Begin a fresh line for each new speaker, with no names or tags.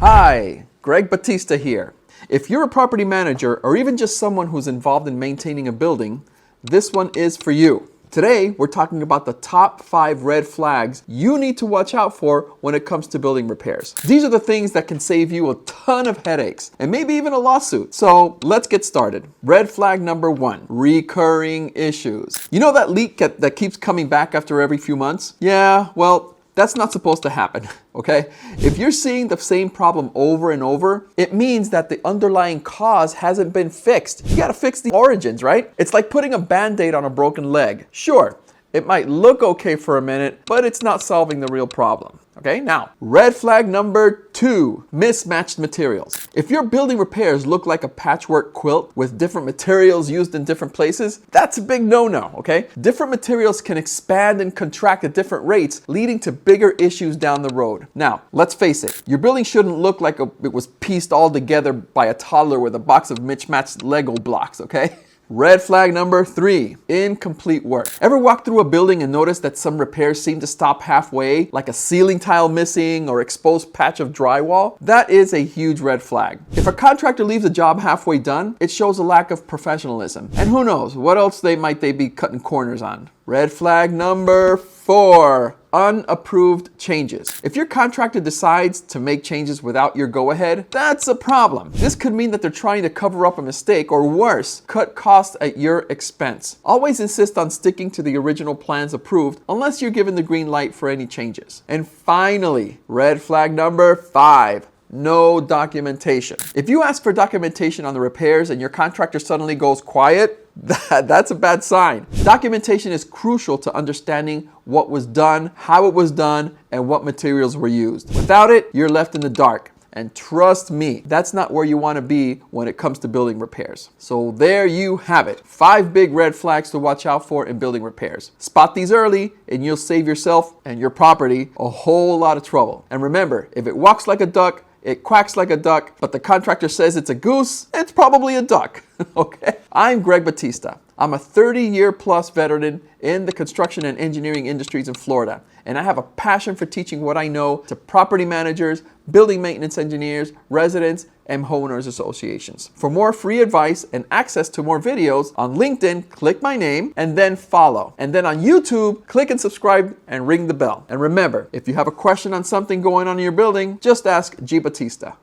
Hi, Greg Batista here. If you're a property manager or even just someone who's involved in maintaining a building, this one is for you. Today, we're talking about the top 5 red flags you need to watch out for when it comes to building repairs. These are the things that can save you a ton of headaches and maybe even a lawsuit. So let's get started. Red flag number 1, recurring issues. You know that leak that keeps coming back after every few months? Yeah, well, that's not supposed to happen, okay? If you're seeing the same problem over and over, it means that the underlying cause hasn't been fixed. You gotta fix the origins, right? It's like putting a Band-Aid on a broken leg. Sure, it might look okay for a minute, but it's not solving the real problem. Okay, now, red flag number 2, mismatched materials. If your building repairs look like a patchwork quilt with different materials used in different places, that's a big no-no, okay? Different materials can expand and contract at different rates, leading to bigger issues down the road. Now, let's face it, your building shouldn't look like it was pieced all together by a toddler with a box of mismatched Lego blocks, okay? Red flag number 3, incomplete work. Ever walk through a building and notice that some repairs seem to stop halfway, like a ceiling tile missing or exposed patch of drywall? That is a huge red flag. If a contractor leaves a job halfway done, it shows a lack of professionalism. And who knows, what else might they be cutting corners on? Red flag number 4, unapproved changes. If your contractor decides to make changes without your go-ahead, that's a problem. This could mean that they're trying to cover up a mistake or worse, cut costs at your expense. Always insist on sticking to the original plans approved unless you're given the green light for any changes. And finally, red flag number 5. No documentation. If you ask for documentation on the repairs and your contractor suddenly goes quiet, that's a bad sign. Documentation is crucial to understanding what was done, how it was done, and what materials were used. Without it, you're left in the dark. And trust me, that's not where you want to be when it comes to building repairs. So there you have it. 5 big red flags to watch out for in building repairs. Spot these early and you'll save yourself and your property a whole lot of trouble. And remember, if it walks like a duck, it quacks like a duck, but the contractor says it's a goose, it's probably a duck, okay? I'm Greg Batista. I'm a 30-year plus veteran in the construction and engineering industries in Florida, and I have a passion for teaching what I know to property managers, building maintenance engineers, residents, and homeowners associations. For more free advice and access to more videos, on LinkedIn, click my name and then follow. And then on YouTube, click and subscribe and ring the bell. And remember, if you have a question on something going on in your building, just ask G. Batista.